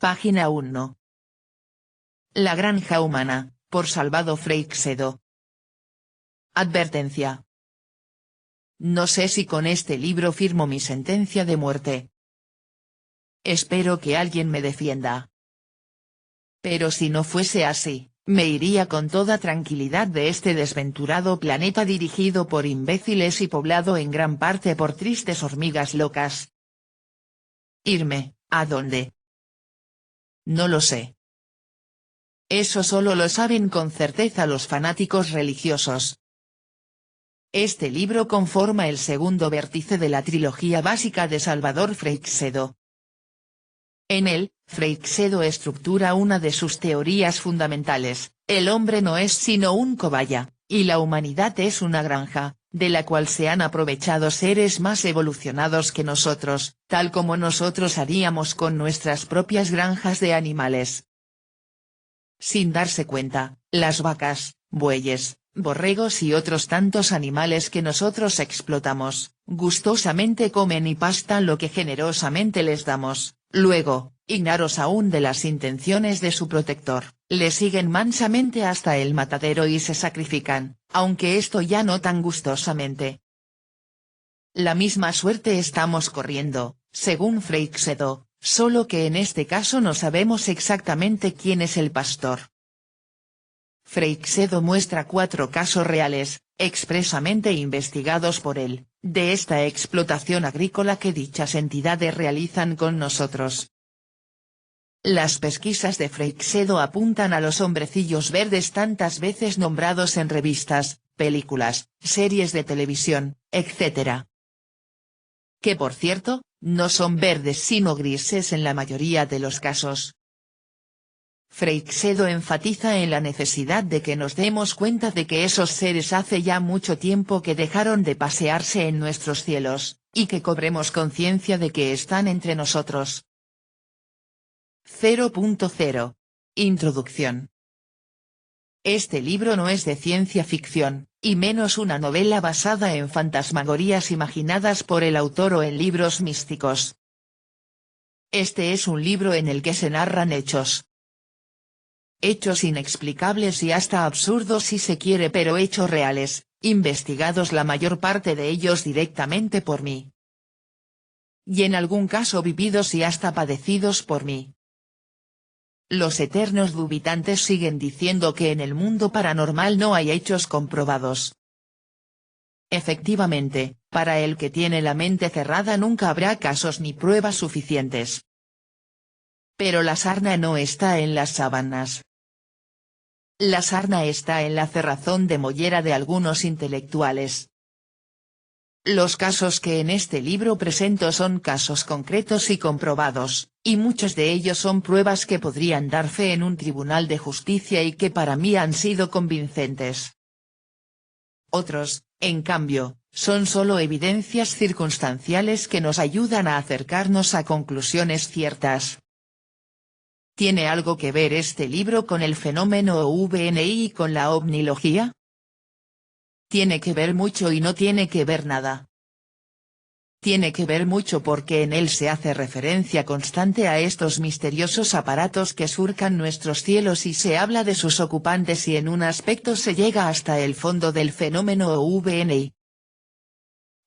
Página 1. La granja humana, por Salvador Freixedo. Advertencia. No sé si con este libro firmo mi sentencia de muerte. Espero que alguien me defienda. Pero si no fuese así, me iría con toda tranquilidad de este desventurado planeta dirigido por imbéciles y poblado en gran parte por tristes hormigas locas. ¿Irme, a dónde? No lo sé. Eso solo lo saben con certeza los fanáticos religiosos. Este libro conforma el segundo vértice de la trilogía básica de Salvador Freixedo. En él, Freixedo estructura una de sus teorías fundamentales: el hombre no es sino un cobaya, y la humanidad es una granja, de la cual se han aprovechado seres más evolucionados que nosotros, tal como nosotros haríamos con nuestras propias granjas de animales. Sin darse cuenta, las vacas, bueyes, borregos y otros tantos animales que nosotros explotamos, gustosamente comen y pastan lo que generosamente les damos. Luego, ignoros aún de las intenciones de su protector, le siguen mansamente hasta el matadero y se sacrifican, aunque esto ya no tan gustosamente. La misma suerte estamos corriendo, según Freixedo, solo que en este caso no sabemos exactamente quién es el pastor. Freixedo muestra 4 casos reales, expresamente investigados por él, de esta explotación agrícola que dichas entidades realizan con nosotros. Las pesquisas de Freixedo apuntan a los hombrecillos verdes tantas veces nombrados en revistas, películas, series de televisión, etc. Que por cierto, no son verdes sino grises en la mayoría de los casos. Freixedo enfatiza en la necesidad de que nos demos cuenta de que esos seres hace ya mucho tiempo que dejaron de pasearse en nuestros cielos, y que cobremos conciencia de que están entre nosotros. 0.0. Introducción. Este libro no es de ciencia ficción, y menos una novela basada en fantasmagorías imaginadas por el autor o en libros místicos. Este es un libro en el que se narran hechos. Hechos inexplicables y hasta absurdos si se quiere, pero hechos reales, investigados la mayor parte de ellos directamente por mí. Y en algún caso vividos y hasta padecidos por mí. Los eternos dubitantes siguen diciendo que en el mundo paranormal no hay hechos comprobados. Efectivamente, para el que tiene la mente cerrada nunca habrá casos ni pruebas suficientes. Pero la sarna no está en las sábanas. La sarna está en la cerrazón de mollera de algunos intelectuales. Los casos que en este libro presento son casos concretos y comprobados, y muchos de ellos son pruebas que podrían dar fe en un tribunal de justicia y que para mí han sido convincentes. Otros, en cambio, son solo evidencias circunstanciales que nos ayudan a acercarnos a conclusiones ciertas. ¿Tiene algo que ver este libro con el fenómeno OVNI y con la ovnilogía? Tiene que ver mucho y no tiene que ver nada. Tiene que ver mucho porque en él se hace referencia constante a estos misteriosos aparatos que surcan nuestros cielos y se habla de sus ocupantes y en un aspecto se llega hasta el fondo del fenómeno OVNI.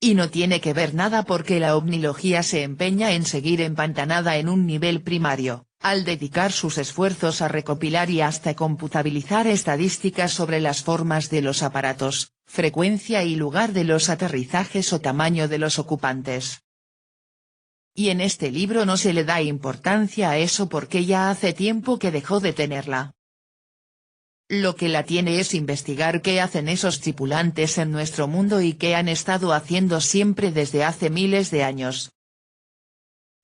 Y no tiene que ver nada porque la ovnilogía se empeña en seguir empantanada en un nivel primario, al dedicar sus esfuerzos a recopilar y hasta computabilizar estadísticas sobre las formas de los aparatos, frecuencia y lugar de los aterrizajes o tamaño de los ocupantes. Y en este libro no se le da importancia a eso porque ya hace tiempo que dejó de tenerla. Lo que la tiene es investigar qué hacen esos tripulantes en nuestro mundo y qué han estado haciendo siempre desde hace miles de años.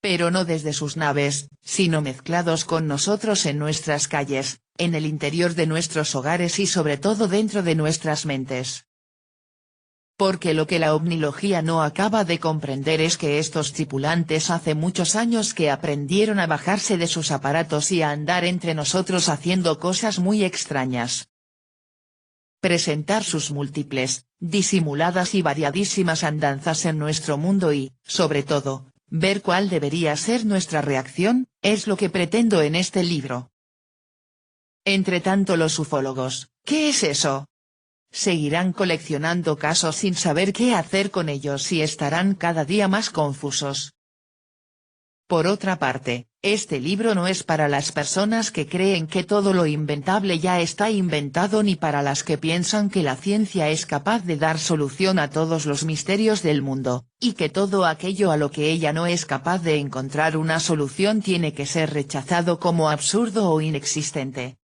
Pero no desde sus naves, sino mezclados con nosotros en nuestras calles, en el interior de nuestros hogares y sobre todo dentro de nuestras mentes. Porque lo que la ovnilogía no acaba de comprender es que estos tripulantes hace muchos años que aprendieron a bajarse de sus aparatos y a andar entre nosotros haciendo cosas muy extrañas. Presentar sus múltiples, disimuladas y variadísimas andanzas en nuestro mundo y, sobre todo, ver cuál debería ser nuestra reacción, es lo que pretendo en este libro. Entre tanto los ufólogos, ¿qué es eso? Seguirán coleccionando casos sin saber qué hacer con ellos y estarán cada día más confusos. Por otra parte, este libro no es para las personas que creen que todo lo inventable ya está inventado ni para las que piensan que la ciencia es capaz de dar solución a todos los misterios del mundo, y que todo aquello a lo que ella no es capaz de encontrar una solución tiene que ser rechazado como absurdo o inexistente.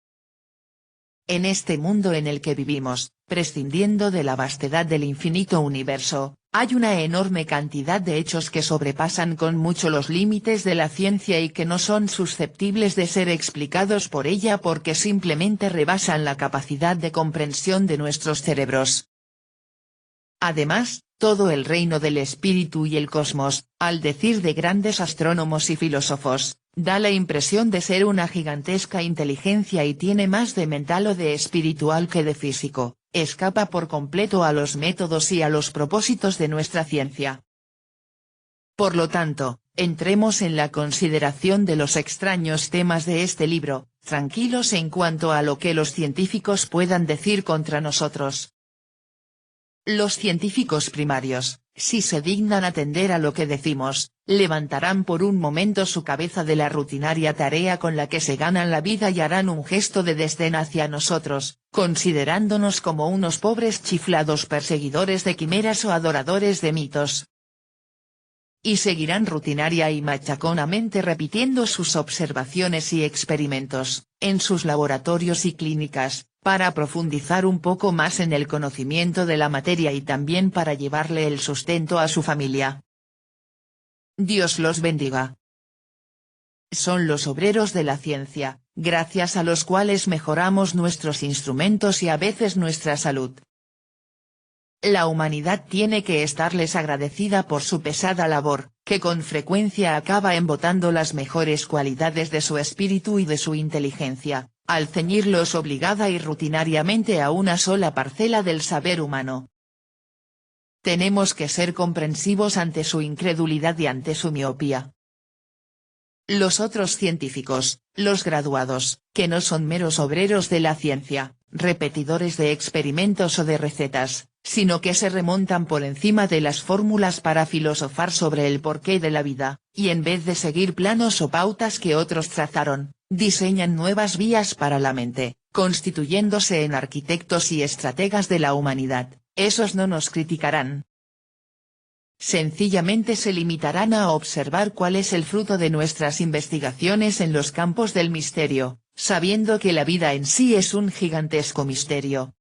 En este mundo en el que vivimos, prescindiendo de la vastedad del infinito universo, hay una enorme cantidad de hechos que sobrepasan con mucho los límites de la ciencia y que no son susceptibles de ser explicados por ella porque simplemente rebasan la capacidad de comprensión de nuestros cerebros. Además, todo el reino del espíritu y el cosmos, al decir de grandes astrónomos y filósofos, da la impresión de ser una gigantesca inteligencia y tiene más de mental o de espiritual que de físico, escapa por completo a los métodos y a los propósitos de nuestra ciencia. Por lo tanto, entremos en la consideración de los extraños temas de este libro, tranquilos en cuanto a lo que los científicos puedan decir contra nosotros. Los científicos primarios, si se dignan atender a lo que decimos, levantarán por un momento su cabeza de la rutinaria tarea con la que se ganan la vida y harán un gesto de desdén hacia nosotros, considerándonos como unos pobres chiflados perseguidores de quimeras o adoradores de mitos. Y seguirán rutinaria y machaconamente repitiendo sus observaciones y experimentos, en sus laboratorios y clínicas, para profundizar un poco más en el conocimiento de la materia y también para llevarle el sustento a su familia. Dios los bendiga. Son los obreros de la ciencia, gracias a los cuales mejoramos nuestros instrumentos y a veces nuestra salud. La humanidad tiene que estarles agradecida por su pesada labor, que con frecuencia acaba embotando las mejores cualidades de su espíritu y de su inteligencia, al ceñirlos obligada y rutinariamente a una sola parcela del saber humano. Tenemos que ser comprensivos ante su incredulidad y ante su miopía. Los otros científicos, los graduados, que no son meros obreros de la ciencia, repetidores de experimentos o de recetas, sino que se remontan por encima de las fórmulas para filosofar sobre el porqué de la vida, y en vez de seguir planos o pautas que otros trazaron, diseñan nuevas vías para la mente, constituyéndose en arquitectos y estrategas de la humanidad, esos no nos criticarán. Sencillamente se limitarán a observar cuál es el fruto de nuestras investigaciones en los campos del misterio, sabiendo que la vida en sí es un gigantesco misterio.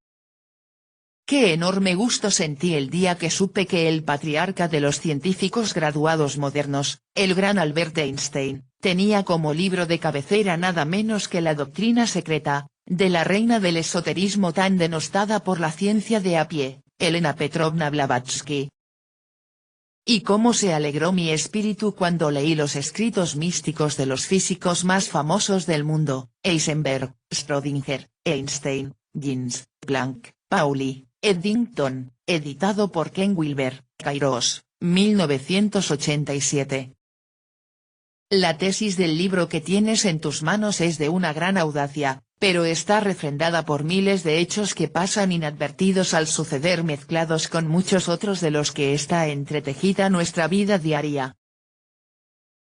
Qué enorme gusto sentí el día que supe que el patriarca de los científicos graduados modernos, el gran Albert Einstein, tenía como libro de cabecera nada menos que La doctrina secreta, de la reina del esoterismo tan denostada por la ciencia de a pie, Elena Petrovna Blavatsky. Y cómo se alegró mi espíritu cuando leí los escritos místicos de los físicos más famosos del mundo, Heisenberg, Schrödinger, Einstein, Jeans, Planck, Pauli, Eddington, editado por Ken Wilber, Kairos, 1987. La tesis del libro que tienes en tus manos es de una gran audacia, pero está refrendada por miles de hechos que pasan inadvertidos al suceder mezclados con muchos otros de los que está entretejida nuestra vida diaria.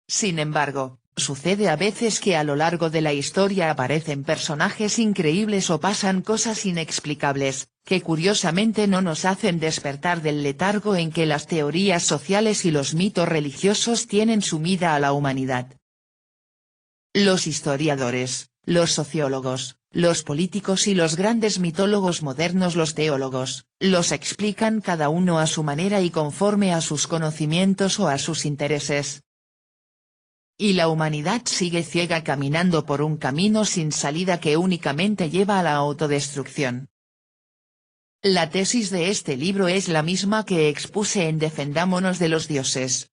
Sin embargo, sucede a veces que a lo largo de la historia aparecen personajes increíbles o pasan cosas inexplicables, que curiosamente no nos hacen despertar del letargo en que las teorías sociales y los mitos religiosos tienen sumida a la humanidad. Los historiadores, los sociólogos, los políticos y los grandes mitólogos modernos, los teólogos, los explican cada uno a su manera y conforme a sus conocimientos o a sus intereses. Y la humanidad sigue ciega caminando por un camino sin salida que únicamente lleva a la autodestrucción. La tesis de este libro es la misma que expuse en Defendámonos de los dioses.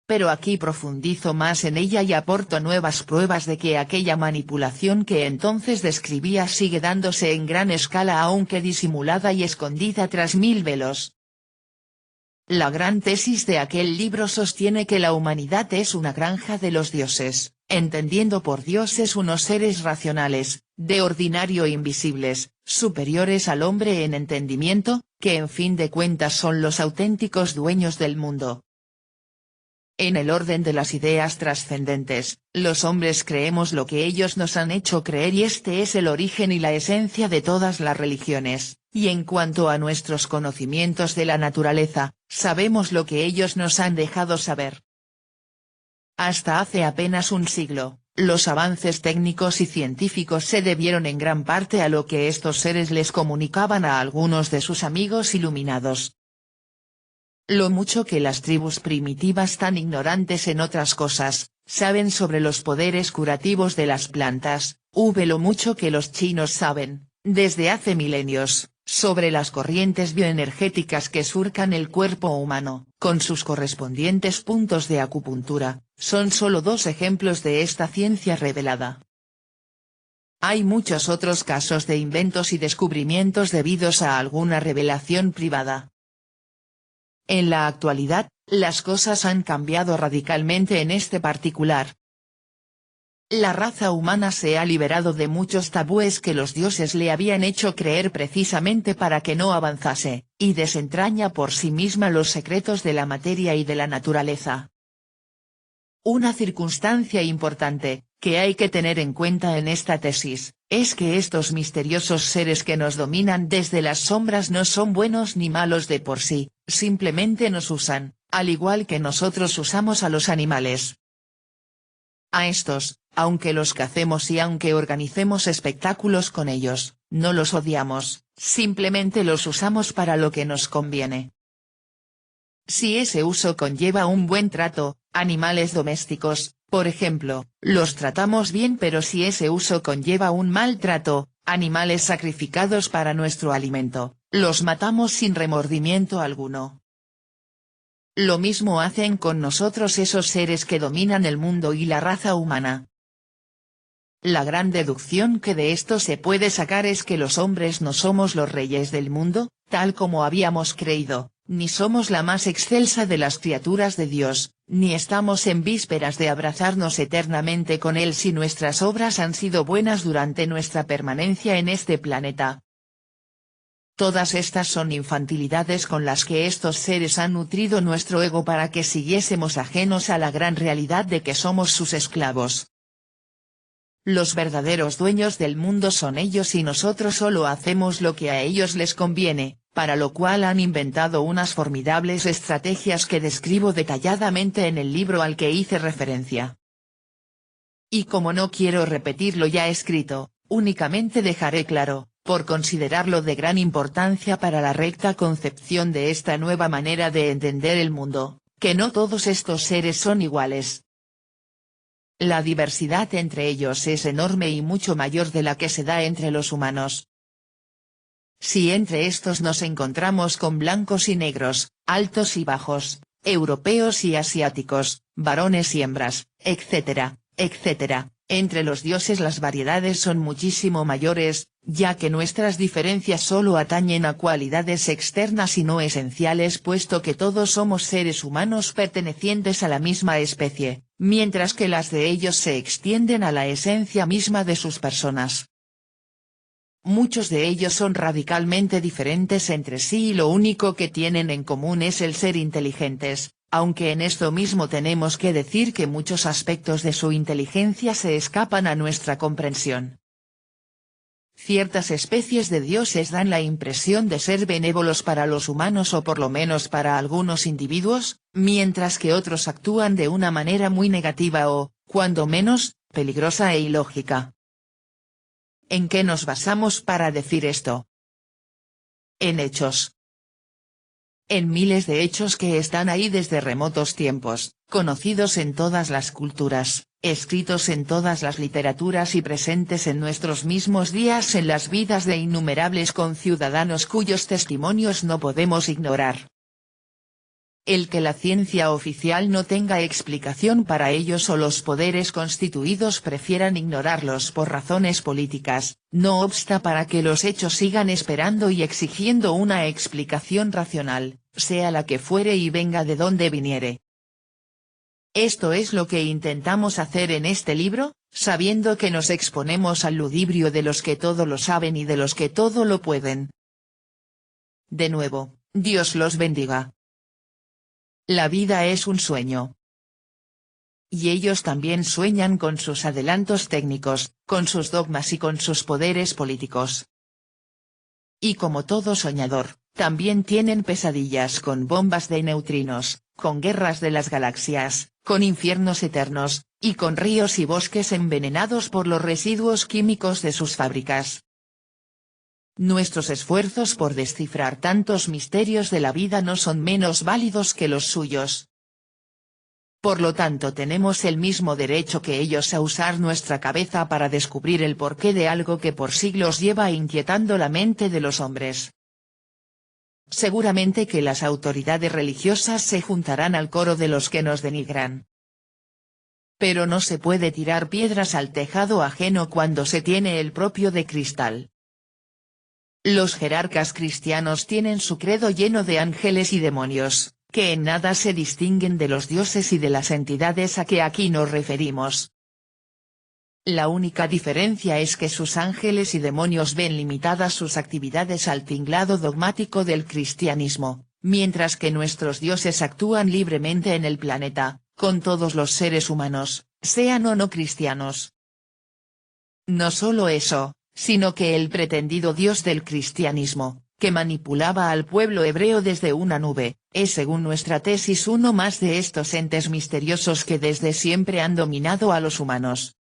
Pero aquí profundizo más en ella y aporto nuevas pruebas de que aquella manipulación que entonces describía sigue dándose en gran escala aunque disimulada y escondida tras mil velos. La gran tesis de aquel libro sostiene que la humanidad es una granja de los dioses, entendiendo por dioses unos seres racionales, de ordinario invisibles, superiores al hombre en entendimiento, que en fin de cuentas son los auténticos dueños del mundo. En el orden de las ideas trascendentes, los hombres creemos lo que ellos nos han hecho creer y este es el origen y la esencia de todas las religiones, y en cuanto a nuestros conocimientos de la naturaleza, sabemos lo que ellos nos han dejado saber. Hasta hace apenas un siglo, los avances técnicos y científicos se debieron en gran parte a lo que estos seres les comunicaban a algunos de sus amigos iluminados. Lo mucho que las tribus primitivas tan ignorantes en otras cosas, saben sobre los poderes curativos de las plantas, lo mucho que los chinos saben, desde hace milenios, sobre las corrientes bioenergéticas que surcan el cuerpo humano, con sus correspondientes puntos de acupuntura, son solo dos ejemplos de esta ciencia revelada. Hay muchos otros casos de inventos y descubrimientos debidos a alguna revelación privada. En la actualidad, las cosas han cambiado radicalmente en este particular. La raza humana se ha liberado de muchos tabúes que los dioses le habían hecho creer precisamente para que no avanzase, y desentraña por sí misma los secretos de la materia y de la naturaleza. Una circunstancia importante, que hay que tener en cuenta en esta tesis, es que estos misteriosos seres que nos dominan desde las sombras no son buenos ni malos de por sí, simplemente nos usan, al igual que nosotros usamos a los animales. A estos, aunque los cacemos y aunque organicemos espectáculos con ellos, no los odiamos, simplemente los usamos para lo que nos conviene. Si ese uso conlleva un buen trato, animales domésticos, por ejemplo, los tratamos bien, pero si ese uso conlleva un mal trato, animales sacrificados para nuestro alimento, los matamos sin remordimiento alguno. Lo mismo hacen con nosotros esos seres que dominan el mundo y la raza humana. La gran deducción que de esto se puede sacar es que los hombres no somos los reyes del mundo, tal como habíamos creído, ni somos la más excelsa de las criaturas de Dios, ni estamos en vísperas de abrazarnos eternamente con Él si nuestras obras han sido buenas durante nuestra permanencia en este planeta. Todas estas son infantilidades con las que estos seres han nutrido nuestro ego para que siguiésemos ajenos a la gran realidad de que somos sus esclavos. Los verdaderos dueños del mundo son ellos y nosotros solo hacemos lo que a ellos les conviene, para lo cual han inventado unas formidables estrategias que describo detalladamente en el libro al que hice referencia. Y como no quiero repetir lo ya escrito, únicamente dejaré claro, por considerarlo de gran importancia para la recta concepción de esta nueva manera de entender el mundo, que no todos estos seres son iguales. La diversidad entre ellos es enorme y mucho mayor de la que se da entre los humanos. Si entre estos nos encontramos con blancos y negros, altos y bajos, europeos y asiáticos, varones y hembras, etc., etc., entre los dioses las variedades son muchísimo mayores, ya que nuestras diferencias solo atañen a cualidades externas y no esenciales puesto que todos somos seres humanos pertenecientes a la misma especie, mientras que las de ellos se extienden a la esencia misma de sus personas. Muchos de ellos son radicalmente diferentes entre sí y lo único que tienen en común es el ser inteligentes, aunque en esto mismo tenemos que decir que muchos aspectos de su inteligencia se escapan a nuestra comprensión. Ciertas especies de dioses dan la impresión de ser benévolos para los humanos o por lo menos para algunos individuos, mientras que otros actúan de una manera muy negativa o, cuando menos, peligrosa e ilógica. ¿En qué nos basamos para decir esto? En hechos. En miles de hechos que están ahí desde remotos tiempos, conocidos en todas las culturas, escritos en todas las literaturas y presentes en nuestros mismos días en las vidas de innumerables conciudadanos cuyos testimonios no podemos ignorar. el que la ciencia oficial no tenga explicación para ellos o los poderes constituidos prefieran ignorarlos por razones políticas, no obsta para que los hechos sigan esperando y exigiendo una explicación racional, sea la que fuere y venga de donde viniere. Esto es lo que intentamos hacer en este libro, sabiendo que nos exponemos al ludibrio de los que todo lo saben y de los que todo lo pueden. De nuevo, Dios los bendiga. La vida es un sueño. Y ellos también sueñan con sus adelantos técnicos, con sus dogmas y con sus poderes políticos. Y como todo soñador, también tienen pesadillas con bombas de neutrinos, con guerras de las galaxias, con infiernos eternos, y con ríos y bosques envenenados por los residuos químicos de sus fábricas. Nuestros esfuerzos por descifrar tantos misterios de la vida no son menos válidos que los suyos. Por lo tanto tenemos el mismo derecho que ellos a usar nuestra cabeza para descubrir el porqué de algo que por siglos lleva inquietando la mente de los hombres. Seguramente que las autoridades religiosas se juntarán al coro de los que nos denigran. Pero no se puede tirar piedras al tejado ajeno cuando se tiene el propio de cristal. Los jerarcas cristianos tienen su credo lleno de ángeles y demonios, que en nada se distinguen de los dioses y de las entidades a que aquí nos referimos. La única diferencia es que sus ángeles y demonios ven limitadas sus actividades al tinglado dogmático del cristianismo, mientras que nuestros dioses actúan libremente en el planeta, con todos los seres humanos, sean o no cristianos. No solo eso, sino que el pretendido Dios del cristianismo, que manipulaba al pueblo hebreo desde una nube, es según nuestra tesis uno más de estos entes misteriosos que desde siempre han dominado a los humanos.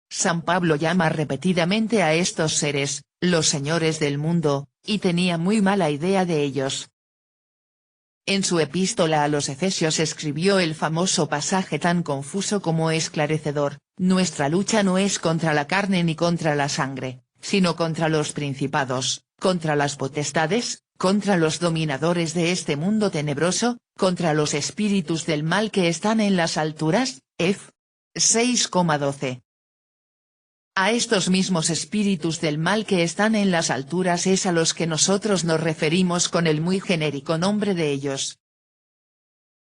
San Pablo llama repetidamente a estos seres, los señores del mundo, y tenía muy mala idea de ellos. En su epístola a los Efesios escribió el famoso pasaje tan confuso como esclarecedor: nuestra lucha no es contra la carne ni contra la sangre, sino contra los principados, contra las potestades, contra los dominadores de este mundo tenebroso, contra los espíritus del mal que están en las alturas. Ef. 6,12. A estos mismos espíritus del mal que están en las alturas es a los que nosotros nos referimos con el muy genérico nombre de ellos.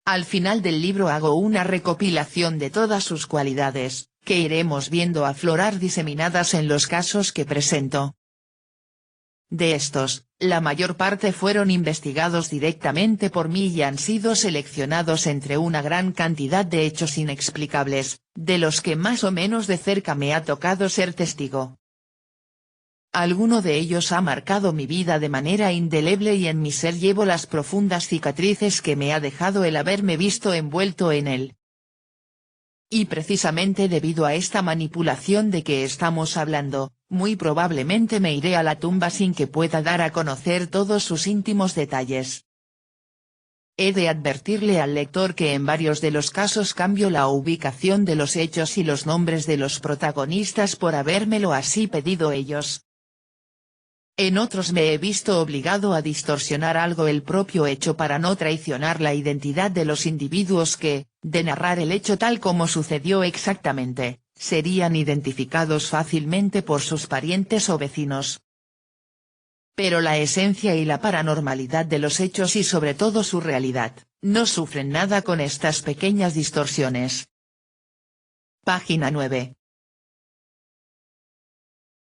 Al final del libro hago una recopilación de todas sus cualidades, que iremos viendo aflorar diseminadas en los casos que presento. De estos, la mayor parte fueron investigados directamente por mí y han sido seleccionados entre una gran cantidad de hechos inexplicables, de los que más o menos de cerca me ha tocado ser testigo. Alguno de ellos ha marcado mi vida de manera indeleble y en mi ser llevo las profundas cicatrices que me ha dejado el haberme visto envuelto en él. Y precisamente debido a esta manipulación de que estamos hablando, muy probablemente me iré a la tumba sin que pueda dar a conocer todos sus íntimos detalles. He de advertirle al lector que en varios de los casos cambio la ubicación de los hechos y los nombres de los protagonistas por habérmelo así pedido ellos. En otros me he visto obligado a distorsionar algo el propio hecho para no traicionar la identidad de los individuos que, de narrar el hecho tal como sucedió exactamente, serían identificados fácilmente por sus parientes o vecinos. Pero la esencia y la paranormalidad de los hechos y sobre todo su realidad, no sufren nada con estas pequeñas distorsiones. Página 9.